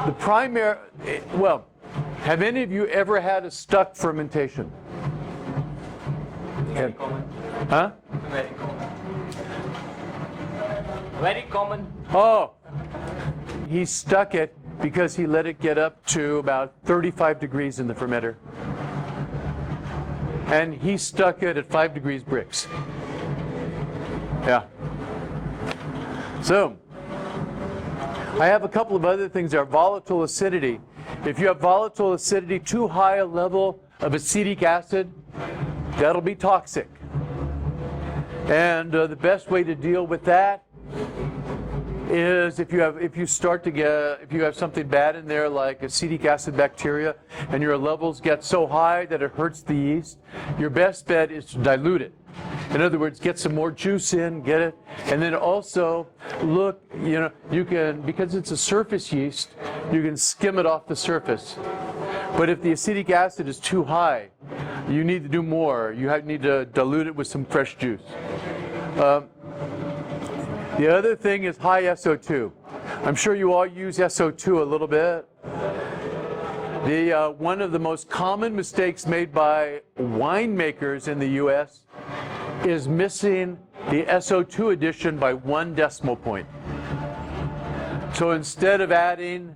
The primary, well, have any of you ever had a stuck fermentation? Very common. Huh? Very common. Very common. Oh, he stuck it because he let it get up to about 35 degrees in the fermenter. And he stuck it at 5 degrees Brix. Yeah. So, I have a couple of other things there. Volatile acidity. If you have volatile acidity, too high a level of acetic acid, that'll be toxic. And the best way to deal with that is if you have something bad in there like acetic acid bacteria and your levels get so high that it hurts the yeast, your best bet is to dilute it. In other words, get some more juice in, get it, and then also look, you can, because it's a surface yeast, you can skim it off the surface. But if the acetic acid is too high, you need to do more. You need to dilute it with some fresh juice. The other thing is high SO2. I'm sure you all use SO2 a little bit. One of the most common mistakes made by winemakers in the US is missing the SO2 addition by 1 decimal point. So instead of adding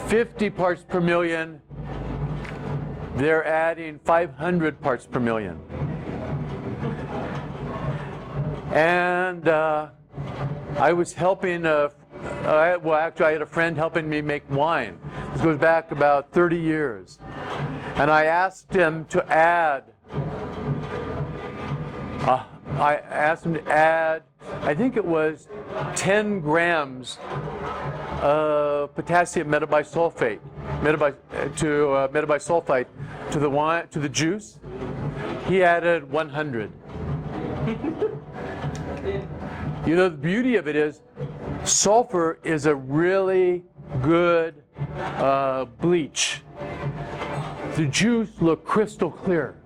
50 parts per million, they're adding 500 parts per million. And I was helping, I had a friend helping me make wine. This goes back about 30 years. And I asked him to add, I think it was 10 grams of potassium metabisulfite to the wine, to the juice. He added 100. The beauty of it is sulfur is a really good bleach. The juice looked crystal clear.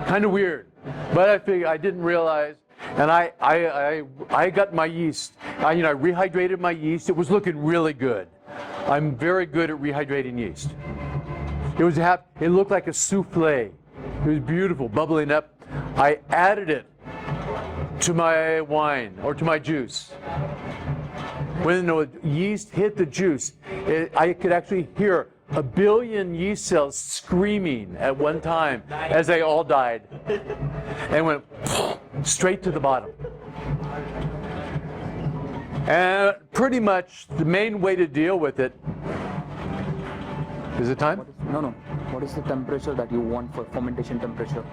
Kind of weird, but I didn't realize. And I got my yeast. I rehydrated my yeast. It was looking really good. I'm very good at rehydrating yeast. It looked like a souffle. It was beautiful, bubbling up. I added it to my wine or to my juice. When the yeast hit the juice, I could actually hear 1 billion yeast cells screaming at one time as they all died and went straight to the bottom. And pretty much the main way to deal with it, is it time? No. What is the temperature that you want for fermentation temperature?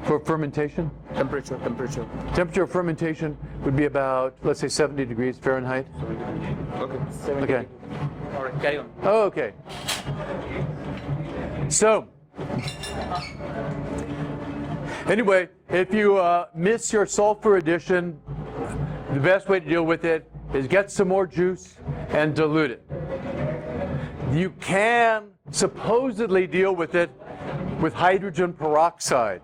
For fermentation? Temperature. Temperature of fermentation would be about, let's say, 70 degrees Fahrenheit. Okay. 70. Okay. All right, carry on. Oh, okay. So, anyway, if you miss your sulfur addition, the best way to deal with it is get some more juice and dilute it. You can supposedly deal with it with hydrogen peroxide,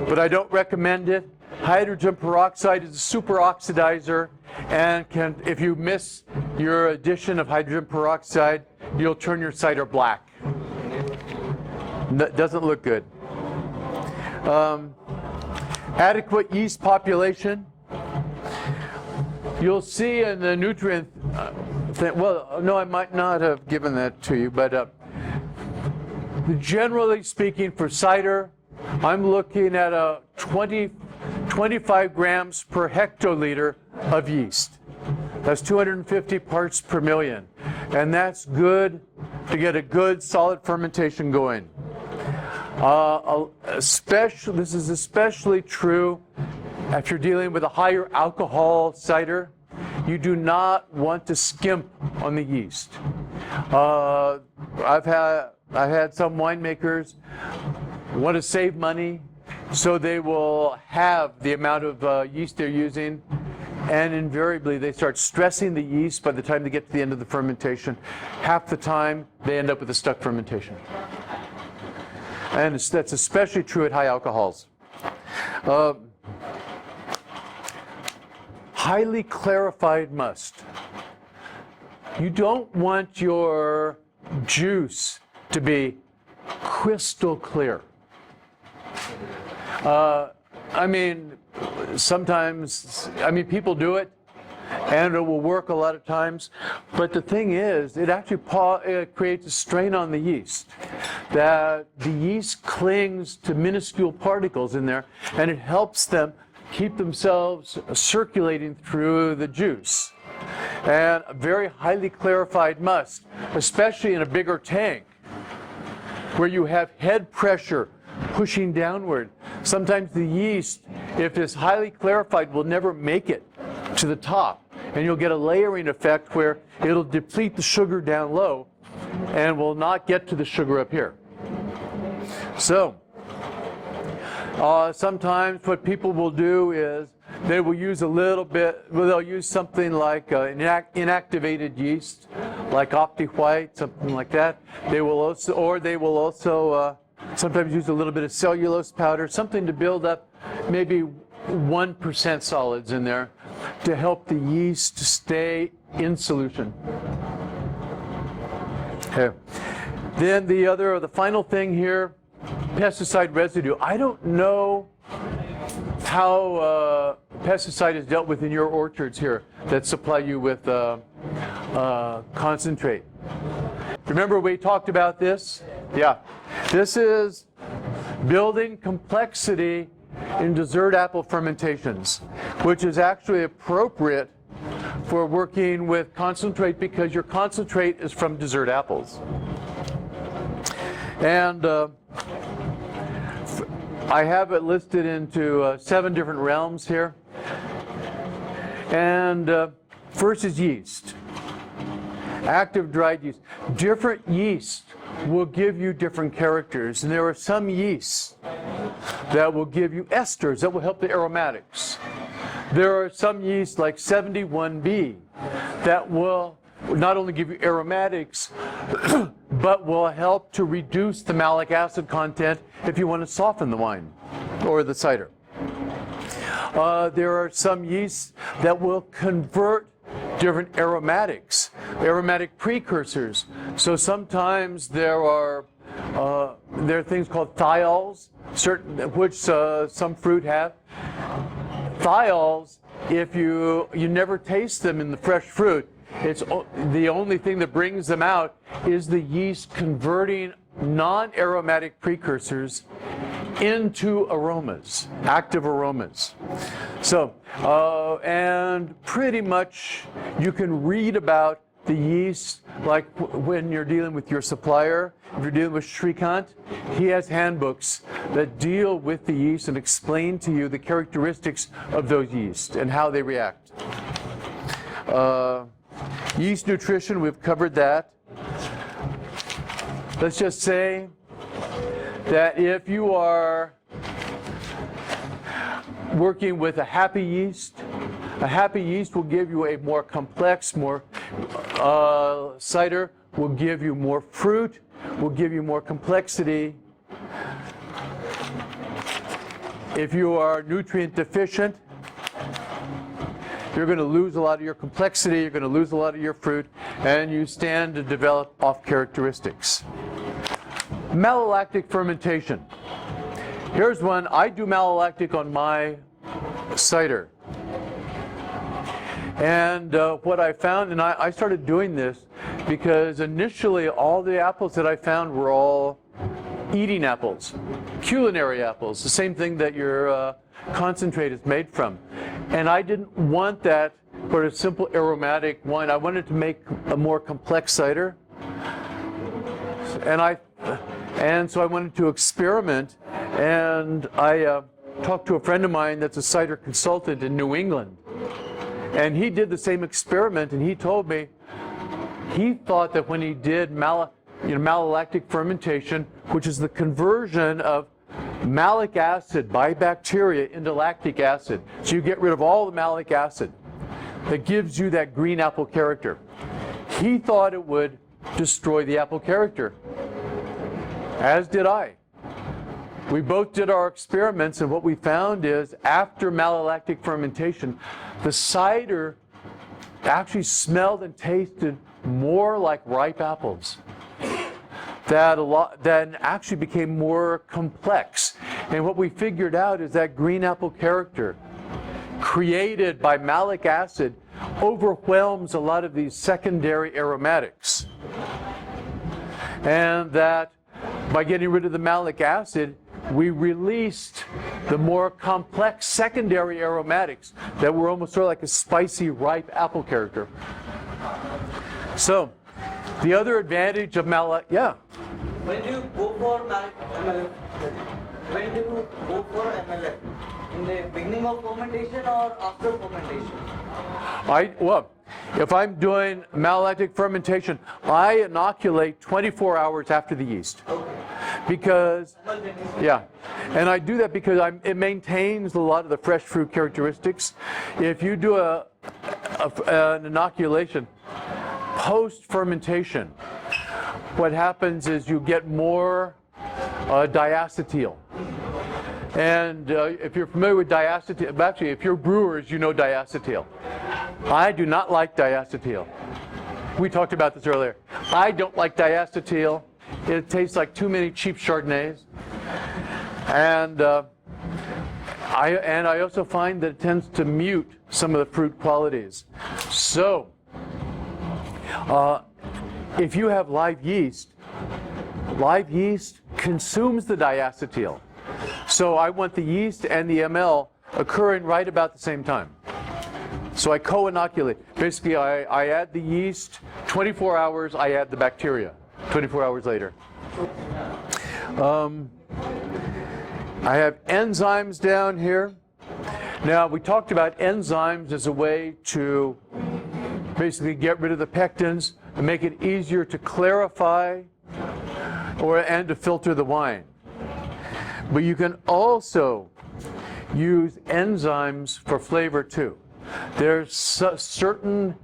but I don't recommend it. Hydrogen peroxide is a super oxidizer, and if you miss your addition of hydrogen peroxide, you'll turn your cider black. That doesn't look good. Adequate yeast population. You'll see in the nutrient thing, well, no, I might not have given that to you, but generally speaking for cider, I'm looking at a 25 grams per hectoliter of yeast. That's 250 parts per million. And that's good to get a good solid fermentation going. This is especially true if you're dealing with a higher alcohol cider. You do not want to skimp on the yeast. I've had some winemakers want to save money, so they will have the amount of yeast they're using, and invariably they start stressing the yeast by the time they get to the end of the fermentation. Half the time they end up with a stuck fermentation. And that's especially true at high alcohols. Highly clarified must. You don't want your juice to be crystal clear. Sometimes people do it, and it will work a lot of times. But the thing is, it actually creates a strain on the yeast, that the yeast clings to minuscule particles in there, and it helps them keep themselves circulating through the juice. And a very highly clarified must, especially in a bigger tank, where you have head pressure pushing downward. Sometimes the yeast, if it's highly clarified, will never make it to the top. And you'll get a layering effect where it'll deplete the sugar down low and will not get to the sugar up here. So, sometimes what people will do is they will use they'll use something like inactivated yeast, like Opti-White, something like that. They will also sometimes use a little bit of cellulose powder, something to build up maybe 1% solids in there to help the yeast stay in solution. Okay. Then the final thing here, pesticide residue. I don't know how pesticide is dealt with in your orchards here that supply you with concentrate. Remember we talked about this? Yeah. This is building complexity in dessert apple fermentations, which is actually appropriate for working with concentrate because your concentrate is from dessert apples. And I have it listed into 7 different realms here. And first is yeast. Active dried yeast. Different yeast will give you different characters. And there are some yeasts that will give you esters that will help the aromatics. There are some yeasts like 71B that will not only give you aromatics, but will help to reduce the malic acid content if you want to soften the wine or the cider. There are some yeasts that will convert different aromatics, aromatic precursors. So sometimes there are things called thiols, which some fruit have. Thiols, if you never taste them in the fresh fruit, it's the only thing that brings them out is the yeast converting non-aromatic precursors into aromas, active aromas. So, and pretty much you can read about the yeast, like when you're dealing with your supplier. If you're dealing with Shrikant, he has handbooks that deal with the yeast and explain to you the characteristics of those yeast and how they react. Yeast nutrition, we've covered that. Let's just say that if you are working with a happy yeast will give you a more complex, cider will give you more fruit, will give you more complexity. If you are nutrient deficient, you're going to lose a lot of your complexity, you're going to lose a lot of your fruit, and you stand to develop off characteristics. Malolactic fermentation. Here's one. I do malolactic on my cider. And what I found, and I started doing this because initially all the apples that I found were all eating apples, culinary apples, the same thing that your concentrate is made from. And I didn't want that for a simple aromatic wine. I wanted to make a more complex cider. And so I wanted to experiment, and I talked to a friend of mine that's a cider consultant in New England. And he did the same experiment, and he told me he thought that when he did malolactic fermentation, which is the conversion of malic acid by bacteria into lactic acid. So you get rid of all the malic acid that gives you that green apple character. He thought it would destroy the apple character, as did I. We both did our experiments, and what we found is after malolactic fermentation, the cider actually smelled and tasted more like ripe apples. That actually became more complex. And what we figured out is that green apple character created by malic acid overwhelms a lot of these secondary aromatics. And that by getting rid of the malic acid, we released the more complex secondary aromatics that were almost sort of like a spicy, ripe apple character. So, the other advantage of malolactic, When do you go for MLF? When do you go for MLF? In the beginning of fermentation or after fermentation? If I'm doing malolactic fermentation, I inoculate 24 hours after the yeast. Okay. Because, and I do that because it maintains a lot of the fresh fruit characteristics. If you do an inoculation post-fermentation, what happens is you get more diacetyl. And if you're familiar with diacetyl, actually, if you're brewers, you know diacetyl. I do not like diacetyl. We talked about this earlier. I don't like diacetyl. It tastes like too many cheap Chardonnays. And I also find that it tends to mute some of the fruit qualities. So, if you have live yeast consumes the diacetyl. So I want the yeast and the ML occurring right about the same time. So I co-inoculate. Basically, I add the yeast, 24 hours, I add the bacteria, 24 hours later. I have enzymes down here. Now, we talked about enzymes as a way to basically get rid of the pectins and make it easier to clarify and to filter the wine. But you can also use enzymes for flavor too. There's certain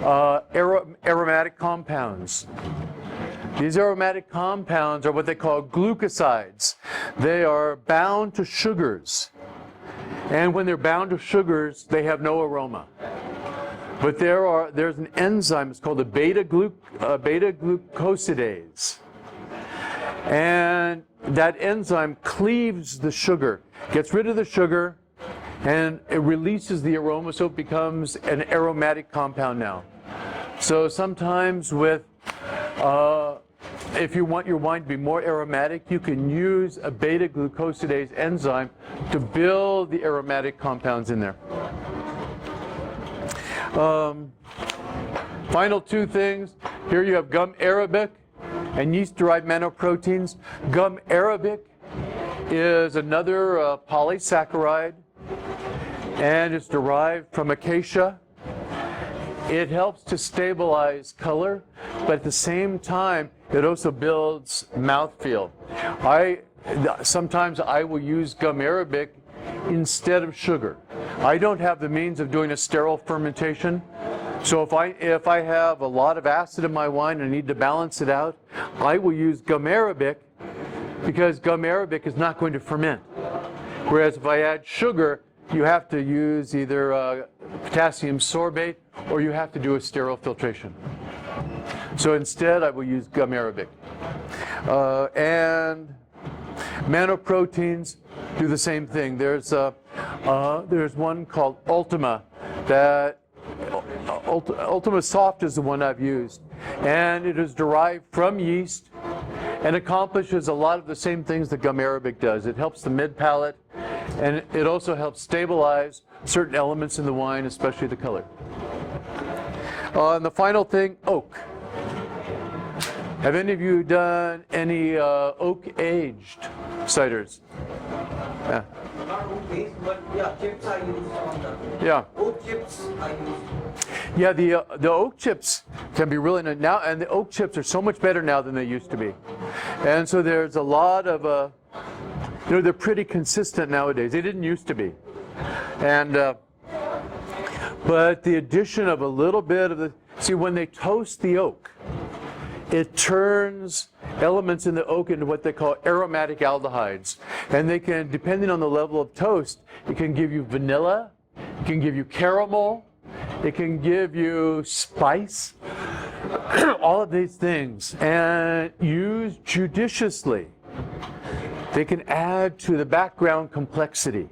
aromatic compounds. These aromatic compounds are what they call glucosides. They are bound to sugars. And when they're bound to sugars, they have no aroma. But there's an enzyme, it's called a beta-glucosidase. And that enzyme cleaves the sugar, gets rid of the sugar, and it releases the aroma, so it becomes an aromatic compound now. So sometimes if you want your wine to be more aromatic, you can use a beta-glucosidase enzyme to build the aromatic compounds in there. Final two things. Here you have gum arabic and yeast-derived nanoproteins. Gum arabic is another polysaccharide, and it's derived from acacia. It helps to stabilize color, but at the same time, it also builds mouthfeel. Sometimes I will use gum arabic instead of sugar. I don't have the means of doing a sterile fermentation, so if I have a lot of acid in my wine and I need to balance it out, I will use gum arabic, because gum arabic is not going to ferment. Whereas if I add sugar, you have to use either potassium sorbate or you have to do a sterile filtration. So instead, I will use gum arabic. And nanoproteins do the same thing. There's one called Ultima. Ultima Soft is the one I've used. And it is derived from yeast and accomplishes a lot of the same things that gum arabic does. It helps the mid-palate, and it also helps stabilize certain elements in the wine, especially the color. And the final thing, oak. Have any of you done any oak-aged ciders? Yeah. Not oak base, but yeah, chips I use on the. Yeah. Oak chips I use. Yeah, the oak chips can be really nice now, and the oak chips are so much better now than they used to be. And so there's a lot of, they're pretty consistent nowadays. They didn't used to be. And, but the addition of a little bit of the, see, when they toast the oak, it turns elements in the oak into what they call aromatic aldehydes. And they can, depending on the level of toast, it can give you vanilla, it can give you caramel, it can give you spice, all of these things. And used judiciously, they can add to the background complexity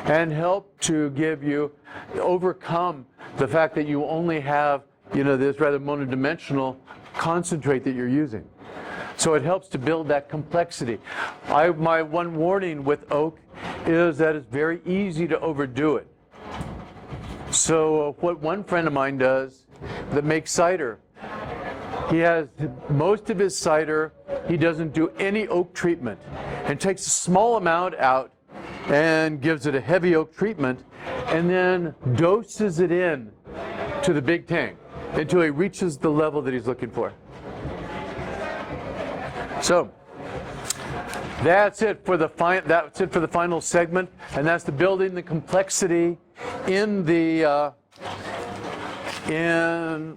and help to give you, overcome the fact that you only have, this rather monodimensional concentrate that you're using. So it helps to build that complexity. My one warning with oak is that it's very easy to overdo it. So what one friend of mine does that makes cider, he has most of his cider, he doesn't do any oak treatment, and takes a small amount out and gives it a heavy oak treatment, and then doses it in to the big tank until he reaches the level that he's looking for. So that's it for the final segment, and that's the building the complexity in the in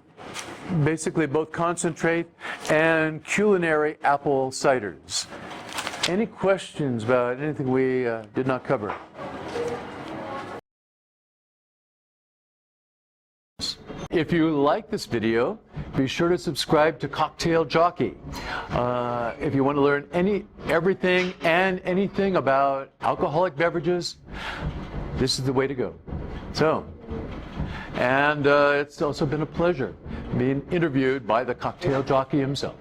basically both concentrate and culinary apple ciders. Any questions about anything we did not cover? If you like this video, be sure to subscribe to Cocktail Jockey. If you want to learn everything and anything about alcoholic beverages, this is the way to go. So, and it's also been a pleasure being interviewed by the Cocktail Jockey himself.